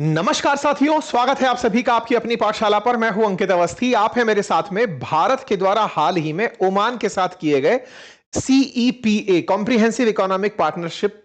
नमस्कार साथियों, स्वागत है आप सभी का आपकी अपनी पाठशाला पर। मैं हूं अंकित अवस्थी। आप हैं मेरे साथ में भारत के द्वारा हाल ही में ओमान के साथ किए गए CEPA comprehensive economic partnership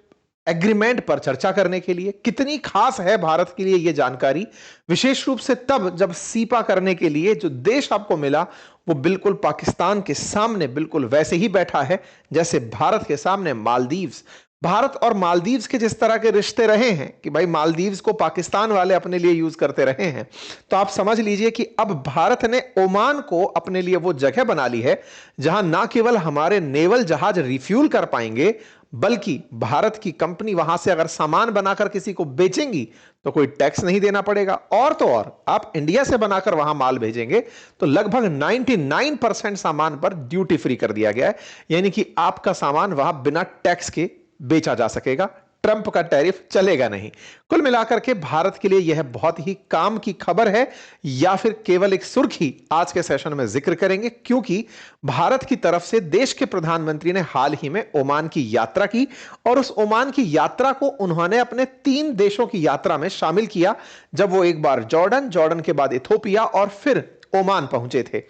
agreement पर चर्चा करने के लिए। कितनी खास है भारत के लिए यह जानकारी, विशेष रूप से तब जब सीपा करने के लिए जो देश आपको मिला वो बिल्कुल पाकिस्तान के सामने बिल्कुल वैसे ही बैठा है जैसे भारत के सामने मालदीव्स। भारत और मालदीव्स के जिस तरह के रिश्ते रहे हैं कि भाई मालदीव्स को पाकिस्तान वाले अपने लिए यूज करते रहे हैं, तो आप समझ लीजिए कि अब भारत ने ओमान को अपने लिए वो जगह बना ली है जहां ना केवल हमारे नेवल जहाज रिफ्यूल कर पाएंगे, बल्कि भारत की कंपनी वहां से अगर सामान बनाकर किसी को बेचेंगी तो कोई टैक्स नहीं देना पड़ेगा। और तो और आप इंडिया से बनाकर वहां माल भेजेंगे तो लगभग 99% सामान पर ड्यूटी फ्री कर दिया गया है, यानी कि आपका सामान वहां बिना टैक्स के बेचा जा सकेगा। ट्रंप का टैरिफ चलेगा नहीं। कुल मिलाकर के भारत के लिए यह बहुत ही काम की खबर है, या फिर केवल एक सुर्खी आज के सेशन में जिक्र करेंगे, क्योंकि भारत की तरफ से देश के प्रधानमंत्री ने हाल ही में ओमान की यात्रा की और उस ओमान की यात्रा को उन्होंने अपने 3 देशों की यात्रा में शामिल किया, जब वो एक बार जॉर्डन के बाद इथोपिया और फिर ओमान पहुंचे थे।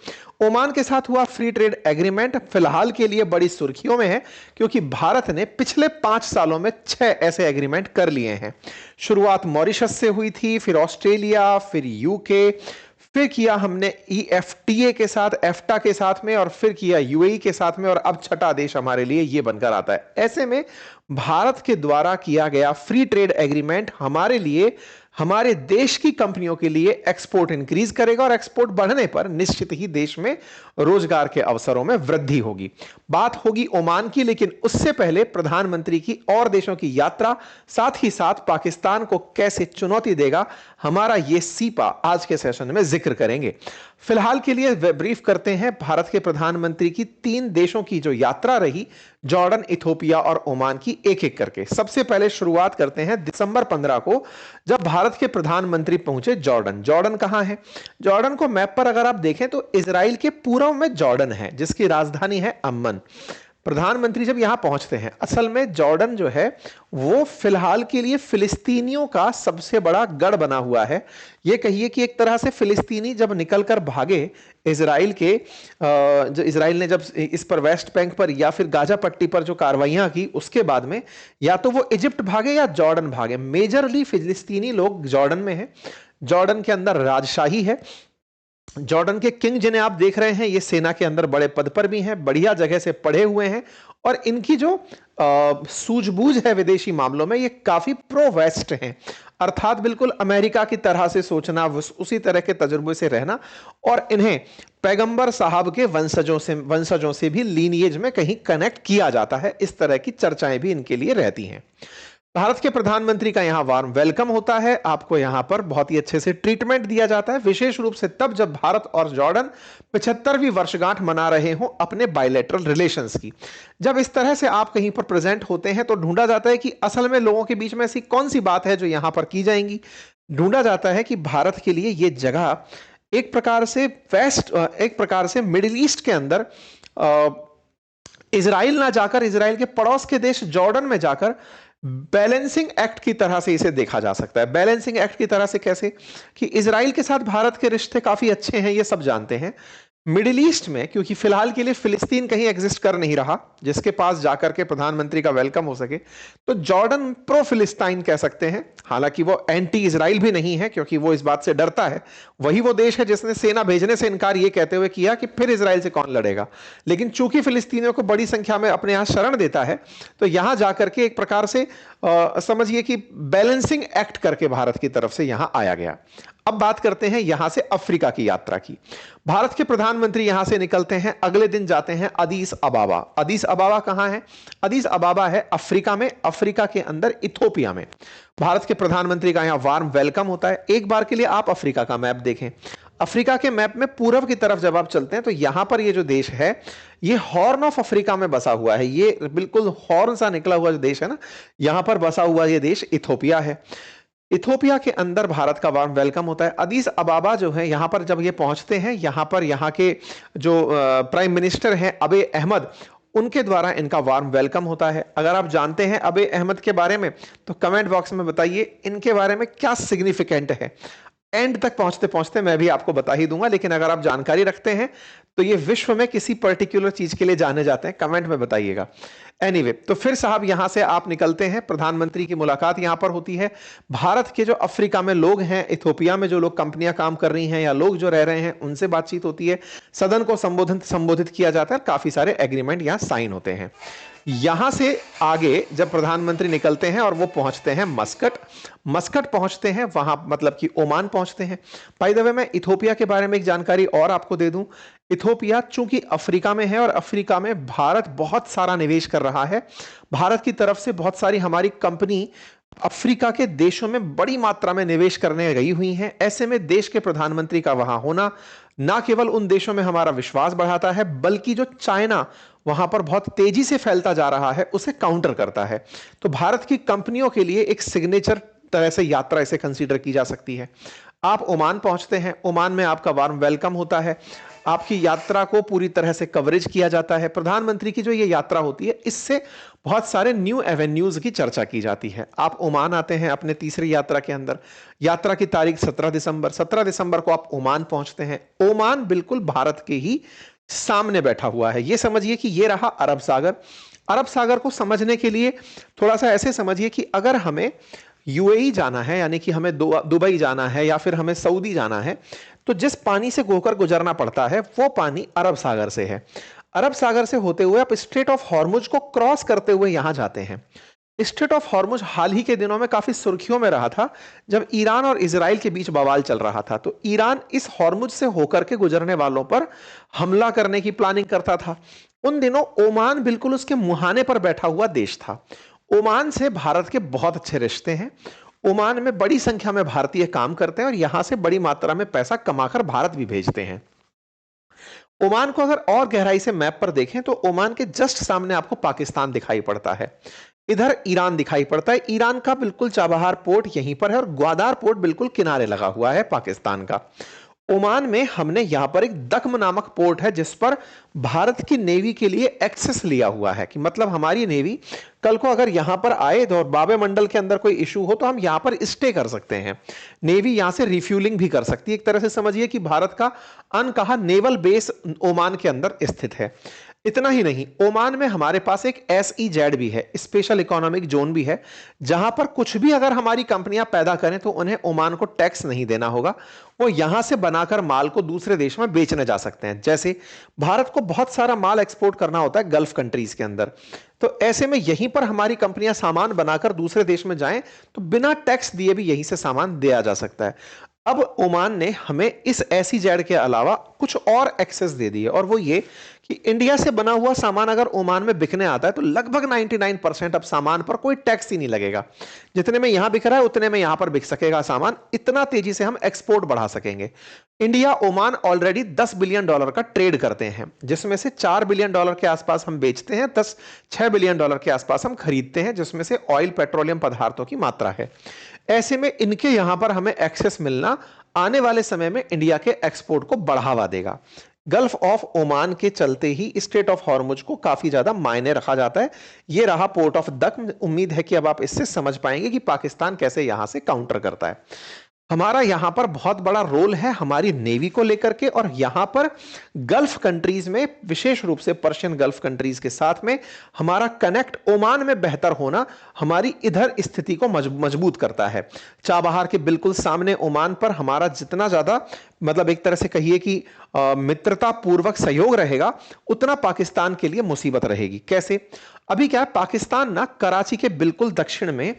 ओमान के साथ हुआ फ्री ट्रेड एग्रीमेंट फिलहाल के लिए बड़ी सुर्खियों में है, क्योंकि भारत ने पिछले 5 सालों में 6 ऐसे एग्रीमेंट कर लिए हैं। शुरुआत मॉरिशस से हुई थी, फिर ऑस्ट्रेलिया, फिर यूके, फिर किया हमने ईएफटीए के साथ, एफ्टा के साथ में, और फिर किया यूएई के साथ में, और अब छठा देश हमारे लिए यह बनकर आता है। ऐसे में भारत के द्वारा किया गया फ्री ट्रेड एग्रीमेंट हमारे लिए, हमारे देश की कंपनियों के लिए एक्सपोर्ट इंक्रीज करेगा, और एक्सपोर्ट बढ़ने पर निश्चित ही देश में रोजगार के अवसरों में वृद्धि होगी। बात होगी ओमान की, लेकिन उससे पहले प्रधानमंत्री की और देशों की यात्रा, साथ ही साथ पाकिस्तान को कैसे चुनौती देगा हमारा यह सीपा आज के सेशन में जिक्र करेंगे। फिलहाल के लिए ब्रीफ करते हैं भारत के प्रधानमंत्री की 3 देशों की जो यात्रा रही, जॉर्डन, इथोपिया और ओमान की, एक एक करके। सबसे पहले शुरुआत करते हैं दिसंबर 15 को, जब भारत के प्रधानमंत्री पहुंचे जॉर्डन। जॉर्डन कहां है? जॉर्डन को मैप पर अगर आप देखें तो इजराइल के पूर्व में जॉर्डन है, जिसकी राजधानी है अम्मन। प्रधानमंत्री जब यहां पहुंचते हैं, असल में जॉर्डन जो है वो फिलहाल के लिए फिलिस्तीनियों का सबसे बड़ा गढ़ बना हुआ है। यह कहिए कि एक तरह से फिलिस्तीनी जब निकलकर भागे इजराइल के, जो इजराइल ने जब इस पर वेस्ट बैंक पर या फिर गाजा पट्टी पर जो कार्रवाइयां की, उसके बाद में या तो वो इजिप्ट भागे या जॉर्डन भागे। मेजरली फिलिस्तीनी लोग जॉर्डन में हैं। जॉर्डन के अंदर राजशाही है। जॉर्डन के किंग जिन्हें आप देख रहे हैं, ये सेना के अंदर बड़े पद पर भी हैं, बढ़िया जगह से पढ़े हुए हैं, और इनकी जो सूझबूझ है विदेशी मामलों में, ये काफी प्रो वेस्ट हैं। अर्थात बिल्कुल अमेरिका की तरह से सोचना, उसी तरह के तजुर्बे से रहना, और इन्हें पैगंबर साहब के वंशजों से भी लीनिएज में कहीं कनेक्ट किया जाता है। इस तरह की चर्चाएं भी इनके लिए रहती हैं। भारत के प्रधानमंत्री का यहां वार्म वेलकम होता है, आपको यहां पर बहुत ही अच्छे से ट्रीटमेंट दिया जाता है, विशेष रूप से तब जब भारत और जॉर्डन 75वीं वर्षगांठ मना रहे हो अपने बायलैटरल रिलेशंस की। जब इस तरह से आप कहीं पर प्रेजेंट होते हैं तो ढूंढा जाता है कि असल में लोगों के बीच में ऐसी कौन सी बात है जो यहां पर की जाएंगी। ढूंढा जाता है कि भारत के लिए यह जगह एक प्रकार से मिडिल ईस्ट के अंदर इजराइल ना जाकर, इजराइल के पड़ोस के देश जॉर्डन में जाकर बैलेंसिंग एक्ट की तरह से इसे देखा जा सकता है। बैलेंसिंग एक्ट की तरह से कैसे? कि इजराइल के साथ भारत के रिश्ते काफी अच्छे हैं, ये सब जानते हैं। मिडिल ईस्ट में क्योंकि फिलहाल के लिए फिलिस्तीन कहीं एग्जिस्ट कर नहीं रहा जिसके पास जाकर के प्रधानमंत्री का वेलकम हो सके, तो जॉर्डन प्रो फिलिस्तीन कह सकते हैं। हालांकि वो एंटी इजराइल भी नहीं है, क्योंकि वो इस बात से डरता है। वही वो देश है जिसने सेना भेजने से इनकार ये कहते हुए किया कि फिर इजराइल से कौन लड़ेगा। लेकिन चूंकि फिलिस्तीनियों को बड़ी संख्या में अपने यहां शरण देता है, तो यहां जाकर के एक प्रकार से समझिए कि बैलेंसिंग एक्ट करके भारत की तरफ से यहां आया गया। अब बात करते हैं यहां से अफ्रीका की यात्रा की। भारत के प्रधानमंत्री यहां से निकलते हैं, अगले दिन जाते हैं अदीस अबाबा। अदीस अबाबा कहां है? अदीस अबाबा है अफ्रीका में, अफ्रीका के अंदर इथोपिया में। भारत के प्रधानमंत्री का यहां वार्म वेलकम होता है। एक बार के लिए आप अफ्रीका का मैप देखें। अफ्रीका के मैप में पूर्व की तरफ जब आप चलते हैं तो यहां पर ये जो देश है, ये हॉर्न ऑफ अफ्रीका में बसा हुआ है। ये बिल्कुल हॉर्न सा निकला हुआ जो देश है ना, यहां पर बसा हुआ ये देश इथोपिया है। इथोपिया के अंदर भारत का वार्म वेलकम होता है। अदीस अबाबा जो है, यहां पर जब ये पहुंचते हैं, यहां पर यहां के जो प्राइम मिनिस्टर हैं अबे अहमद, उनके द्वारा इनका वार्म वेलकम होता है। अगर आप जानते हैं अबे अहमद के बारे में तो कमेंट बॉक्स में बताइए इनके बारे में क्या सिग्निफिकेंट है। एंड तक पहुंचते पहुंचते मैं भी आपको बता ही दूंगा, लेकिन अगर आप जानकारी रखते हैं तो ये विश्व में किसी पर्टिकुलर चीज के लिए जाने जाते हैं, कमेंट में बताइएगा। एनीवे, तो फिर साहब यहां से आप निकलते हैं, प्रधानमंत्री की मुलाकात यहां पर होती है। भारत के जो अफ्रीका में लोग हैं, इथोपिया में जो लोग कंपनियां काम कर रही हैं या लोग जो रह रहे हैं, उनसे बातचीत होती है। सदन को संबोधित किया जाता है, काफी सारे एग्रीमेंट यहां साइन होते हैं। यहां से आगे जब प्रधानमंत्री निकलते हैं और वो पहुंचते हैं मस्कट, मस्कट पहुंचते हैं, वहां मतलब कि ओमान पहुंचते हैं। बाय द वे, मैं इथोपिया के बारे में एक जानकारी और आपको दे दूं। इथोपिया चूंकि अफ्रीका में है और अफ्रीका में भारत बहुत सारा निवेश कर रहा है, भारत की तरफ से बहुत सारी हमारी कंपनी अफ्रीका के देशों में बड़ी मात्रा में निवेश करने गई हुई हैं। ऐसे में देश के प्रधानमंत्री का वहां होना ना केवल उन देशों में हमारा विश्वास बढ़ाता है, बल्कि जो चाइना वहां पर बहुत तेजी से फैलता जा रहा है उसे काउंटर करता है। तो भारत की कंपनियों के लिए एक सिग्नेचर तरह से यात्रा इसे कंसीडर की जा सकती है। आप ओमान पहुंचते हैं, ओमान में आपका वार्म वेलकम होता है, आपकी यात्रा को पूरी तरह से कवरेज किया जाता है। प्रधानमंत्री की जो ये यात्रा होती है, इससे बहुत सारे न्यू एवेन्यूज की चर्चा की जाती है। आप ओमान आते हैं अपने तीसरी यात्रा के अंदर। यात्रा की तारीख 17 दिसंबर को आप ओमान पहुंचते हैं। ओमान बिल्कुल भारत के ही सामने बैठा हुआ है। यह समझिए कि यह रहा अरब सागर। अरब सागर को समझने के लिए थोड़ा सा ऐसे समझिए कि अगर हमें यूएई जाना है, यानी कि हमें दुबई जाना है या फिर हमें सऊदी जाना है, तो जिस पानी से होकर गुजरना पड़ता है वो पानी अरब सागर से है। अरब सागर से होते हुए आप स्ट्रेट ऑफ हॉर्मुज को क्रॉस करते हुए यहां जाते हैं। स्ट्रेट ऑफ हॉर्मुज हाल ही के दिनों में काफी सुर्खियों में रहा था, जब ईरान और इजराइल के बीच बवाल चल रहा था। तो ईरान इस हॉर्मुज से होकर के गुजरने वालों पर हमला करने की प्लानिंग करता था। उन दिनों ओमान बिल्कुल उसके मुहाने पर बैठा हुआ देश था। ओमान से भारत के बहुत अच्छे रिश्ते हैं। ओमान में बड़ी संख्या में भारतीय काम करते हैं और यहां से बड़ी मात्रा में पैसा कमाकर भारत भी भेजते हैं। ओमान को अगर और गहराई से मैप पर देखें तो ओमान के जस्ट सामने आपको पाकिस्तान दिखाई पड़ता है, इधर ईरान दिखाई पड़ता है। ईरान का बिल्कुल चाबहार पोर्ट यहीं पर है और ग्वादार पोर्ट बिल्कुल किनारे लगा हुआ है पाकिस्तान का। ओमान में हमने यहां पर एक दक्म नामक पोर्ट है जिस पर भारत की नेवी के लिए एक्सेस लिया हुआ है, कि मतलब हमारी नेवी कल को अगर यहां पर आए तो और बाबे मंडल के अंदर कोई इशू हो तो हम यहां पर स्टे कर सकते हैं। नेवी यहां से रिफ्यूलिंग भी कर सकती है। एक तरह से समझिए कि भारत का अनकहा नेवल बेस ओमान के अंदर स्थित है। इतना ही नहीं, ओमान में हमारे पास एक SEZ भी है, स्पेशल इकोनॉमिक जोन भी है, जहां पर कुछ भी अगर हमारी कंपनियां पैदा करें तो उन्हें ओमान को टैक्स नहीं देना होगा। वो यहां से बनाकर माल को दूसरे देश में बेचने जा सकते हैं। जैसे भारत को बहुत सारा माल एक्सपोर्ट करना होता है गल्फ कंट्रीज के अंदर, तो ऐसे में यहीं पर हमारी कंपनियां सामान बनाकर दूसरे देश में जाएं तो बिना टैक्स दिए भी यहीं से सामान दिया जा सकता है। अब ओमान ने हमें इस SEZ के अलावा कुछ और एक्सेस दे दी है, और वो ये कि इंडिया से बना हुआ सामान अगर ओमान में बिकने आता है तो लगभग 99% अब सामान पर कोई टैक्स ही नहीं लगेगा। जितने में यहां बिक रहा है उतने में यहां पर बिक सकेगा सामान। इतना तेजी से हम एक्सपोर्ट बढ़ा सकेंगे। इंडिया ओमान ऑलरेडी $10 बिलियन का ट्रेड करते हैं, जिसमें से $4 बिलियन के आसपास हम बेचते हैं, 6 बिलियन डॉलर के आसपास हम खरीदते हैं, जिसमें से ऑयल पेट्रोलियम पदार्थों की मात्रा है। ऐसे में इनके यहां पर हमें एक्सेस मिलना आने वाले समय में इंडिया के एक्सपोर्ट को बढ़ावा देगा। गल्फ ऑफ ओमान के चलते ही स्ट्रेट ऑफ हॉर्मुज को काफी ज्यादा मायने रखा जाता है। यह रहा पोर्ट ऑफ दक्म। उम्मीद है कि अब आप इससे समझ पाएंगे कि पाकिस्तान कैसे यहां से काउंटर करता है। हमारा यहां पर बहुत बड़ा रोल है हमारी नेवी को लेकर के, और यहां पर गल्फ कंट्रीज में, विशेष रूप से पर्शियन गल्फ कंट्रीज के साथ में हमारा कनेक्ट ओमान में बेहतर होना हमारी इधर स्थिति को मजबूत करता है। चाबहार के बिल्कुल सामने ओमान पर हमारा जितना ज्यादा, मतलब एक तरह से कहिए कि मित्रता पूर्वक सहयोग रहेगा, उतना पाकिस्तान के लिए मुसीबत रहेगी। कैसे? अभी क्या है, पाकिस्तान ना कराची के बिल्कुल दक्षिण में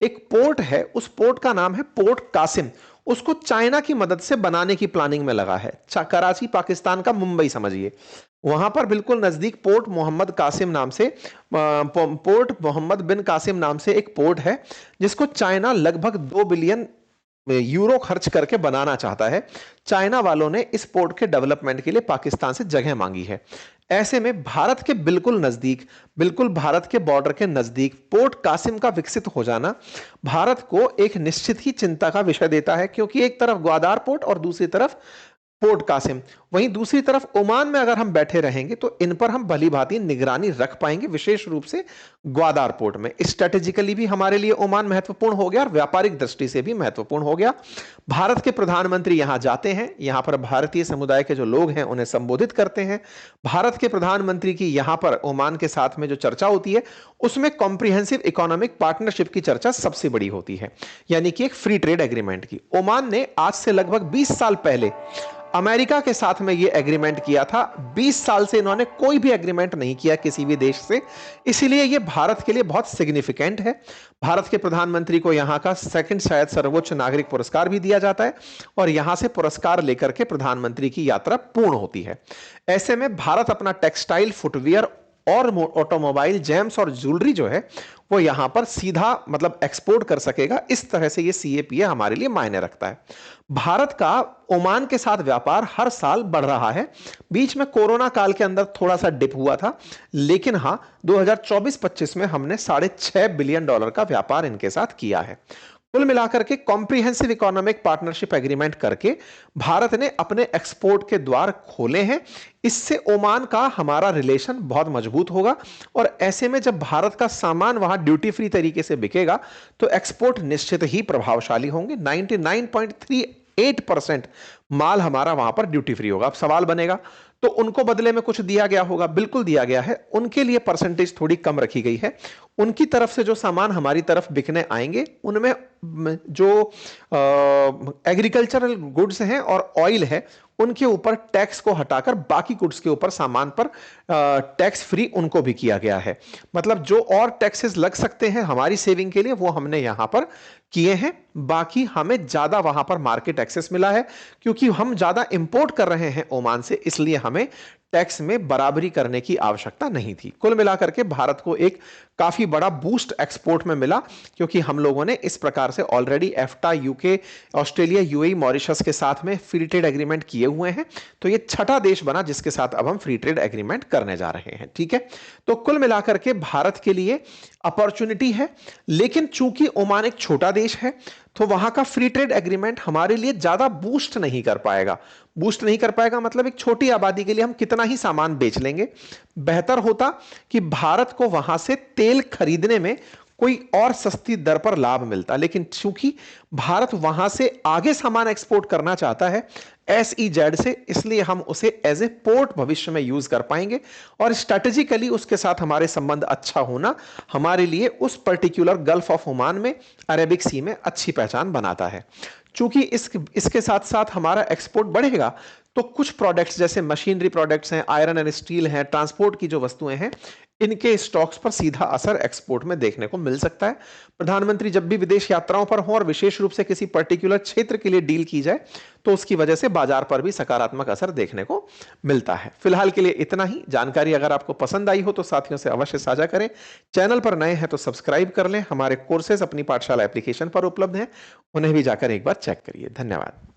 एक पोर्ट है, उस पोर्ट का नाम है पोर्ट कासिम। उसको चाइना की मदद से बनाने की प्लानिंग में लगा है। कराची पाकिस्तान का मुंबई समझिए। वहां पर बिल्कुल नजदीक पोर्ट मोहम्मद कासिम नाम से, पोर्ट मोहम्मद बिन कासिम नाम से एक पोर्ट है, जिसको चाइना लगभग 2 बिलियन यूरो खर्च करके बनाना चाहता है। चाइना वालों ने इस पोर्ट के डेवलपमेंट के लिए पाकिस्तान से जगह मांगी है। ऐसे में भारत के बिल्कुल नजदीक, बिल्कुल भारत के बॉर्डर के नजदीक पोर्ट कासिम का विकसित हो जाना भारत को एक निश्चित ही चिंता का विषय देता है, क्योंकि एक तरफ ग्वादार पोर्ट और दूसरी तरफ पोर्ट कासिम। वहीं दूसरी तरफ ओमान में अगर हम बैठे रहेंगे तो इन पर हम भली भांति निगरानी रख पाएंगे, विशेष रूप से ग्वादार पोर्ट में। स्ट्रेटेजिकली भी हमारे लिए ओमान महत्वपूर्ण हो गया और व्यापारिक दृष्टि से भी महत्वपूर्ण हो गया। भारत के प्रधानमंत्री यहां जाते हैं, यहां पर भारतीय समुदाय के जो लोग हैं उन्हें संबोधित करते हैं। भारत के प्रधानमंत्री की यहां पर ओमान के साथ में जो चर्चा होती है उसमें कॉम्प्रिहेंसिव इकोनॉमिक पार्टनरशिप की चर्चा सबसे बड़ी होती है, यानी कि एक फ्री ट्रेड एग्रीमेंट की। ओमान ने आज से लगभग 20 साल पहले अमेरिका के साथ में यह एग्रीमेंट किया था। 20 साल से इन्होंने कोई भी एग्रीमेंट नहीं किया किसी भी देश से, इसलिए यह भारत के लिए बहुत सिग्निफिकेंट है। भारत के प्रधानमंत्री को यहां का सेकंड शायद सर्वोच्च नागरिक पुरस्कार भी दिया जाता है और यहां से पुरस्कार लेकर के प्रधानमंत्री की यात्रा पूर्ण होती है। ऐसे में भारत अपना टेक्सटाइल, फुटवियर और ऑटोमोबाइल, जेम्स और ज्वेलरी जो है वो यहां पर सीधा मतलब एक्सपोर्ट कर सकेगा। इस तरह से ये सीएपीए हमारे लिए मायने रखता है। भारत का ओमान के साथ व्यापार हर साल बढ़ रहा है। बीच में कोरोना काल के अंदर थोड़ा सा डिप हुआ था, लेकिन हां 2024-25 में हमने $6.5 बिलियन का व्यापार इनके साथ किया है। कुल मिलाकर के कॉम्प्रिहेंसिव इकोनॉमिक पार्टनरशिप एग्रीमेंट करके भारत ने अपने एक्सपोर्ट के द्वार खोले हैं। इससे ओमान का हमारा रिलेशन बहुत मजबूत होगा और ऐसे में जब भारत का सामान वहां ड्यूटी फ्री तरीके से बिकेगा तो एक्सपोर्ट निश्चित ही प्रभावशाली होंगे। 99.38% माल हमारा वहां पर ड्यूटी फ्री होगा। अब सवाल बनेगा तो उनको बदले में कुछ दिया गया होगा? बिल्कुल दिया गया है। उनके लिए परसेंटेज थोड़ी कम रखी गई है। उनकी तरफ से जो सामान हमारी तरफ बिकने आएंगे उनमें जो एग्रीकल्चरल गुड्स हैं और ऑयल है उनके ऊपर टैक्स को हटाकर बाकी गुड्स के ऊपर सामान पर टैक्स फ्री उनको भी किया गया है। मतलब जो और टैक्सेस लग सकते हैं हमारी सेविंग के लिए वो हमने यहां पर किए हैं। बाकी हमें ज्यादा वहां पर मार्केट एक्सेस मिला है क्योंकि हम ज्यादा इंपोर्ट कर रहे हैं ओमान से, इसलिए हमें टैक्स में बराबरी करने की आवश्यकता नहीं थी। कुल मिलाकर के भारत को एक काफी बड़ा बूस्ट एक्सपोर्ट में मिला क्योंकि हम लोगों ने इस प्रकार से already EFTA, UK, Australia, UAE, Mauritius के साथ में फ्री ट्रेड एग्रीमेंट किए हुए हैं। तो ये छठा देश बना जिसके साथ अब हम फ्री ट्रेड एग्रीमेंट करने जा रहे हैं। ठीक है, तो कुल मिलाकर के भारत के लिए अपॉर्चुनिटी है, लेकिन चूंकि ओमान एक छोटा देश है तो वहां का फ्री ट्रेड एग्रीमेंट हमारे लिए ज्यादा बूस्ट नहीं कर पाएगा। बूस्ट नहीं कर पाएगा मतलब एक छोटी आबादी के लिए हम कितना ही सामान बेच लेंगे। बेहतर होता कि भारत को वहां से तेल खरीदने में कोई और सस्ती दर पर लाभ मिलता, लेकिन चूंकि भारत वहां से आगे सामान एक्सपोर्ट करना चाहता है SEZ से, इसलिए हम उसे एज ए पोर्ट भविष्य में यूज कर पाएंगे और स्ट्रेटेजिकली उसके साथ हमारे संबंध अच्छा होना हमारे लिए उस पर्टिकुलर गल्फ ऑफ ओमान में, अरेबिक सी में अच्छी पहचान बनाता है। चूंकि इसके साथ साथ हमारा एक्सपोर्ट बढ़ेगा तो कुछ प्रोडक्ट्स जैसे मशीनरी प्रोडक्ट्स हैं, आयरन एंड स्टील हैं, ट्रांसपोर्ट की जो वस्तुएं हैं, इनके स्टॉक्स पर सीधा असर एक्सपोर्ट में देखने को मिल सकता है। प्रधानमंत्री जब भी विदेश यात्राओं पर हों और विशेष रूप से किसी पर्टिकुलर क्षेत्र के लिए डील की जाए तो उसकी वजह से बाजार पर भी सकारात्मक असर देखने को मिलता है। फिलहाल के लिए इतना ही। जानकारी अगर आपको पसंद आई हो तो साथियों से अवश्य साझा करें। चैनल पर नए हैं तो सब्सक्राइब कर लें। हमारे कोर्सेज अपनी पाठशाला एप्लीकेशन पर उपलब्ध हैं, उन्हें भी जाकर एक बार चेक करिए। धन्यवाद।